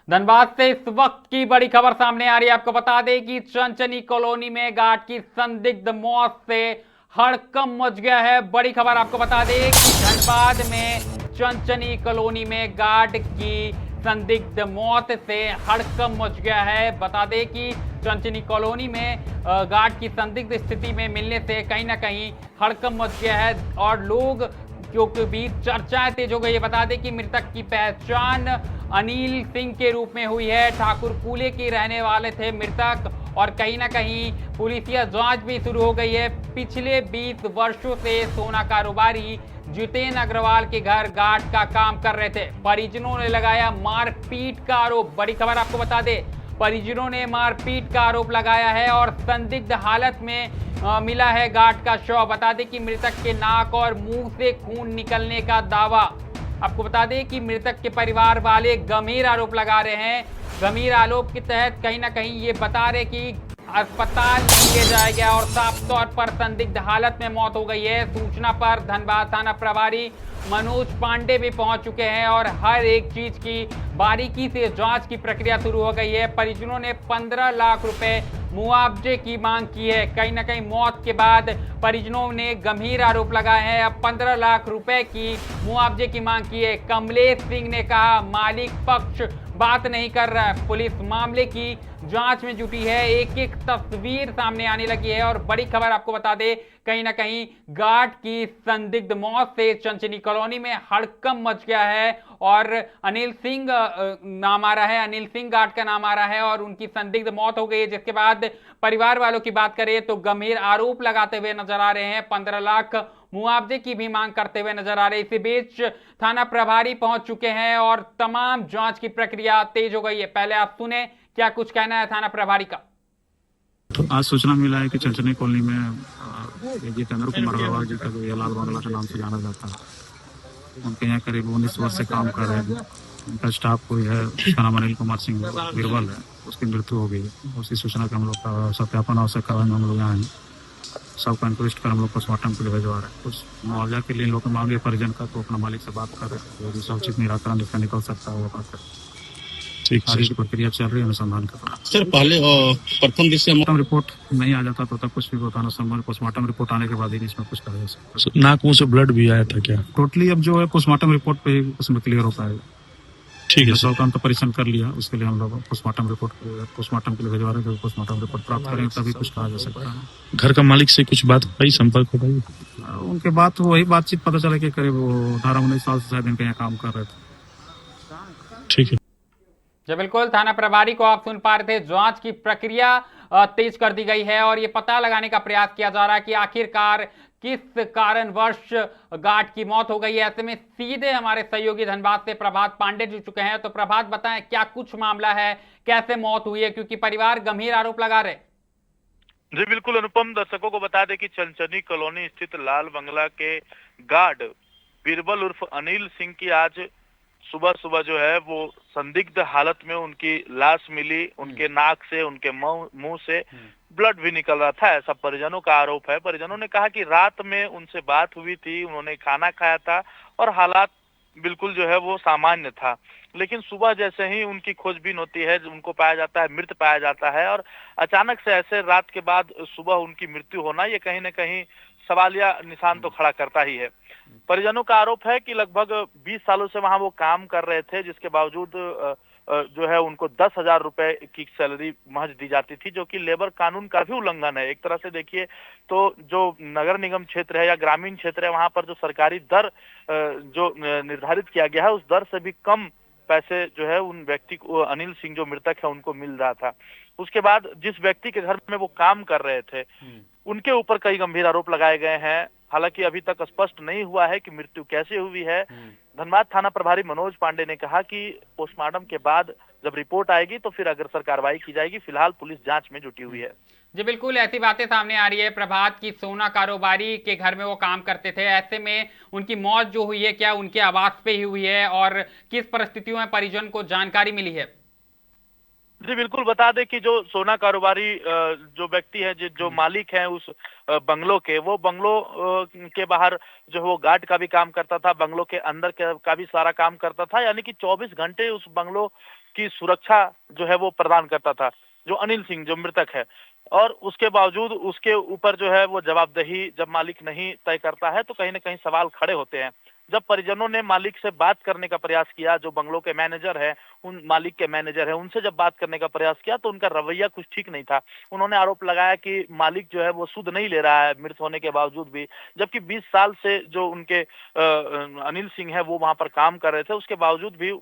धनबाद से इस वक्त की बड़ी खबर सामने आ रही है। आपको बता दें कि चंचनी कॉलोनी में गार्ड की संदिग्ध मौत से हड़कंप मच गया है। बड़ी खबर आपको बता दें कि धनबाद में चंचनी कॉलोनी में गार्ड की संदिग्ध मौत से हड़कंप मच गया है। बता दें कि चंचनी कॉलोनी में गार्ड की संदिग्ध स्थिति में मिलने से कहीं ना कहीं हड़कंप मच गया है और लोग के बीच चर्चाएं तेज हो गई है। बता दें कि मृतक की पहचान अनिल सिंह के रूप में हुई है। ठाकुर कूले के रहने वाले थे मृतक और कहीं ना कहीं पुलिसिया जांच भी शुरू हो गई है। पिछले 20 वर्षों से सोना कारोबारी जितेंद्र अग्रवाल के घर गार्ड का काम कर रहे थे। परिजनों ने लगाया मारपीट का आरोप। बड़ी खबर आपको बता दें, परिजनों ने मारपीट का आरोप लगाया है और संदिग्ध हालत में मिला है गार्ड का शव। बता दें कि मृतक के नाक और मुंह से खून निकलने का दावा। आपको बता दें कि मृतक के परिवार वाले गंभीर आरोप लगा रहे हैं। गंभीर आरोप के तहत कहीं ना कहीं ये बता रहे कि अस्पताल नहीं ले जाया गया और साफ तौर पर संदिग्ध हालत में मौत हो गई है। सूचना पर धनबाद थाना प्रभारी मनोज पांडे भी पहुंच चुके हैं और हर एक चीज की बारीकी से जांच की प्रक्रिया शुरू हो गई है। परिजनों ने 15 लाख रुपए मुआवजे की मांग की है। कहीं ना कहीं मौत के बाद परिजनों ने गंभीर आरोप लगाए हैं। अब 15 लाख रुपए की मुआवजे की मांग की है। कमलेश सिंह ने कहा मालिक पक्ष बात नहीं कर रहा है। पुलिस मामले की जांच में जुटी है। एक एक तस्वीर सामने आने लगी है और बड़ी खबर आपको बता दे, कहीं ना कहीं गार्ड की संदिग्ध मौत से चंचनी कॉलोनी में हड़कंप मच गया है और अनिल सिंह नाम आ रहा है। अनिल सिंह गार्ड का नाम आ रहा है और उनकी संदिग्ध मौत हो गई है, जिसके बाद परिवार वालों की बात करें तो गंभीर आरोप लगाते हुए नजर आ रहे हैं। 15 लाख मुआवजे की भी मांग करते हुए नजर आ रहे हैं। इसी बीच थाना प्रभारी पहुंच चुके हैं और तमाम जांच की प्रक्रिया तेज हो गई है। पहले आप सुने क्या कुछ कहना है थाना प्रभारी का। तो आज सूचना मिला है कि चंचनी कॉलोनी में जितेंद्र कुमार अग्रवाल जी का जो ये लाल बंगला के नाम से जाना जाता है, उनके यहाँ करीब 19 वर्ष से काम कर रहे हैं। उनका स्टाफ कोई है, उसका नाम अनिल कुमार सिंह बीरबल है, उसकी मृत्यु हो गई है। उसी सूचना का हम लोग का सत्यापन आवश्यक कराने हम लोग यहाँ हैं। सबका इंक्वेस्ट कर हम लोग पोस्टमार्टम के लिए भिजवा रहे हैं। कुछ मुआवजा के लिए लोग मांगे परिजन का, तो अपना मालिक से बात कर रहे हैं। जो उचित निराकरण जिसका निकल सकता है वो बात कर। ठीक, आगे की प्रक्रिया चल रही है अनुसंधान का। सर पहले प्रथम पोस्टमार्टम रिपोर्ट नहीं आ जाता तो तब कुछ भी बताना संभव। पोस्टमार्टम रिपोर्ट आने के बाद ही इसमें कुछ कहा जा सकता है। नाक मुंह से ब्लड भी आया था क्या? टोटली अब जो है पोस्टमार्टम रिपोर्ट पे ही उसमें क्लियर हो पाएगा। ठीक है सर, तो परीक्षण कर लिया, उसके लिए हम लोग पोस्टमार्टम के लिए भिजवा रहे थे। पोस्टमार्टम रिपोर्ट प्राप्त करेंगे तभी कुछ कहा जा सकता है। घर का मालिक से कुछ बात हुई, संपर्क हो पाई? उनके बात वही बातचीत पता चला कि करीब वो 18-19 साल से शायद इनके यहाँ काम कर रहे थे। ठीक है जी बिल्कुल, थाना प्रभारी को आप सुन पा रहे थे। जांच की प्रक्रिया तेज कर दी गई है और ये पता लगाने का प्रयास किया जा रहा है कि आखिरकार किस कारणवश गार्ड की मौत हो गई है। ऐसे में सीधे हमारे सहयोगी धनबाद से प्रभात पांडे जुड़ चुके हैं। तो प्रभात बताएं क्या कुछ मामला है, कैसे मौत हुई है, क्योंकि परिवार गंभीर आरोप लगा रहे। जी बिल्कुल अनुपम, दर्शकों को बता दें कि चंचनी कॉलोनी स्थित लाल बंगला के गार्ड बीरबल उर्फ अनिल सिंह की आज सुबह जो है वो संदिग्ध हालत में उनकी लाश मिली। उनके नाक से, उनके मुंह से ब्लड भी निकल रहा था, ऐसा परिजनों का आरोप है। परिजनों ने कहा कि रात में उनसे बात हुई थी, उन्होंने खाना खाया था और हालात बिल्कुल जो है वो सामान्य था। लेकिन सुबह जैसे ही उनकी खोजबीन होती है, उनको पाया जाता है, मृत पाया जाता है और अचानक से ऐसे रात के बाद सुबह उनकी मृत्यु होना, ये कहीं न कहीं सवालिया निशान तो खड़ा करता ही है। परिजनों का आरोप है कि लगभग 20 सालों से वहां वो काम कर रहे थे, जिसके बावजूद जो है उनको 10,000 रुपए की सैलरी महज दी जाती थी, जो कि लेबर कानून का भी उल्लंघन है। एक तरह से देखिए तो जो नगर निगम क्षेत्र है या ग्रामीण क्षेत्र है, वहां पर जो सरकारी दर जो निर्धारित किया गया है, उस दर से भी कम पैसे जो है उन व्यक्ति को, अनिल सिंह जो मृतक है, उनको मिल रहा था। उसके बाद जिस व्यक्ति के घर में वो काम कर रहे थे, उनके ऊपर कई गंभीर आरोप लगाए गए हैं। हालांकि अभी तक स्पष्ट नहीं हुआ है कि मृत्यु कैसे हुई है। धनबाद थाना प्रभारी मनोज पांडे ने कहा कि पोस्टमार्टम के बाद जब रिपोर्ट आएगी तो फिर अग्रसर कार्रवाई की जाएगी। फिलहाल पुलिस जांच में जुटी हुई है। जी बिल्कुल, ऐसी बातें सामने आ रही है प्रभात की सोना कारोबारी के घर में वो काम करते थे। ऐसे में उनकी मौत जो हुई है, क्या उनके आवास पे ही हुई है और किस परिस्थितियों में परिजन को जानकारी मिली है? जी बिल्कुल, बता दें कि जो सोना कारोबारी जो व्यक्ति है, जो मालिक हैं उस बंगलो के, वो बंगलो के बाहर जो है वो गार्ड का भी काम करता था, बंगलो के अंदर का भी सारा काम करता था, यानी कि 24 घंटे उस बंगलो की सुरक्षा जो है वो प्रदान करता था, जो अनिल सिंह जो मृतक है। और उसके बावजूद उसके ऊपर जो है वो जवाबदेही जब मालिक नहीं तय करता है, तो कहीं न कहीं सवाल खड़े होते हैं। जब परिजनों ने मालिक से बात करने का प्रयास किया, जो बंगलो के मैनेजर है, उन मालिक के मैनेजर है, उनसे जब बात करने का प्रयास किया तो उनका रवैया कुछ ठीक नहीं था। उन्होंने आरोप लगाया कि मालिक जो है वो सुध नहीं ले रहा है मृत होने के बावजूद भी, जबकि 20 साल से जो उनके अनिल सिंह है वो वहाँ पर काम कर रहे थे, उसके बावजूद भी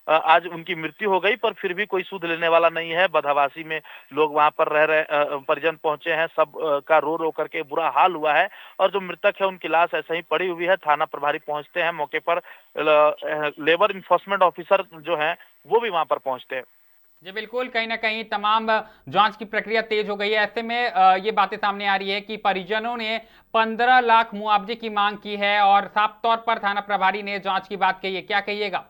आज उनकी मृत्यु हो गई, पर फिर भी कोई सुध लेने वाला नहीं है। बदहवासी में लोग वहाँ पर रह रहे परिजन पहुंचे हैं, सब का रो रो करके बुरा हाल हुआ है, और जो मृतक है उनकी लाश ऐसे ही पड़ी हुई है। थाना प्रभारी पहुंचते हैं मौके पर, लेबर इन्फोर्समेंट ऑफिसर जो है वो भी वहां पर पहुंचते हैं। जी बिल्कुल, कहीं ना कहीं तमाम जांच की प्रक्रिया तेज हो गई है। ऐसे में ये बातें सामने आ रही है कि परिजनों ने 15 लाख मुआवजे की मांग की है और साफ तौर पर थाना प्रभारी ने जांच की बात कही है। क्या कहिएगा?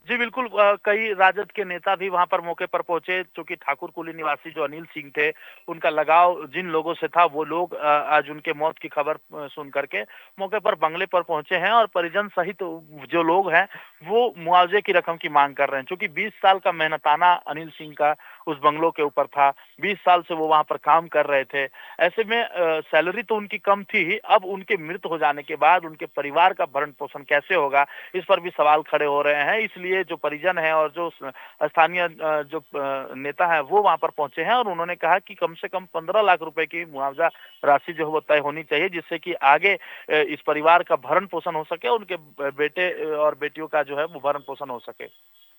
जी बिल्कुल, कई राजद के नेता भी वहां पर मौके पर पहुंचे, चूंकि ठाकुर कुली निवासी जो अनिल सिंह थे, उनका लगाव जिन लोगों से था, वो लोग आज उनके मौत की खबर सुन करके मौके पर बंगले पर पहुंचे हैं, और परिजन सहित जो लोग हैं वो मुआवजे की रकम की मांग कर रहे हैं। चूंकि 20 साल का मेहनताना अनिल सिंह का उस बंगलों के ऊपर था, 20 साल से वो वहां पर काम कर रहे थे। ऐसे में सैलरी तो उनकी कम थी ही, अब उनके मृत हो जाने के बाद उनके परिवार का भरण पोषण कैसे होगा, इस पर भी सवाल खड़े हो रहे हैं। इसलिए जो परिजन है और जो स्थानीय जो नेता है वो वहां पर पहुंचे हैं, और उन्होंने कहा कि कम से कम 15 लाख रुपए की मुआवजा राशि जो है वो तय होनी चाहिए, जिससे कि आगे इस परिवार का भरण पोषण हो सके, उनके बेटे और बेटियों का जो है वो भरण पोषण हो सके।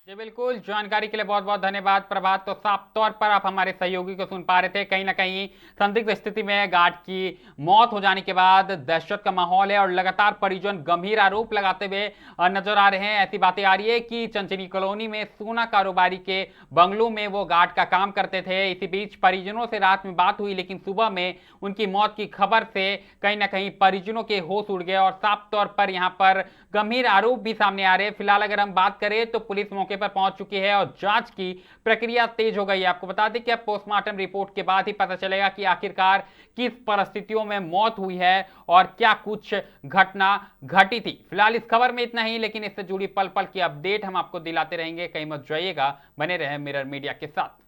जी बिल्कुल, जानकारी के लिए बहुत बहुत धन्यवाद प्रभात। तो साफ तौर पर आप हमारे सहयोगी को सुन पा रहे थे। कहीं ना कहीं संदिग्ध स्थिति में गार्ड की मौत हो जाने के बाद दहशत का माहौल है और लगातार परिजन गंभीर आरोप लगाते हुए नजर आ रहे हैं। ऐसी बातें आ रही है कि चंचनी कॉलोनी में सोना कारोबारी के बंगलों में वो गार्ड का काम करते थे। इसी बीच परिजनों से रात में बात हुई, लेकिन सुबह में उनकी मौत की खबर से कहीं ना कहीं परिजनों के होश उड़ गए और साफ तौर पर यहाँ पर गंभीर आरोप भी सामने आ रहे हैं। फिलहाल अगर हम बात करें तो पुलिस मौके पर पहुंच चुकी है और जांच की प्रक्रिया तेज हो गई है। आपको बता दें कि अब पोस्टमार्टम रिपोर्ट के बाद ही पता चलेगा कि आखिरकार किस परिस्थितियों में मौत हुई है और क्या कुछ घटना घटी थी। फिलहाल इस खबर में इतना ही, लेकिन इससे जुड़ी पल पल की अपडेट हम आपको दिलाते रहेंगे। कहीं मत जाइएगा, बने रहे मिरर मीडिया के साथ।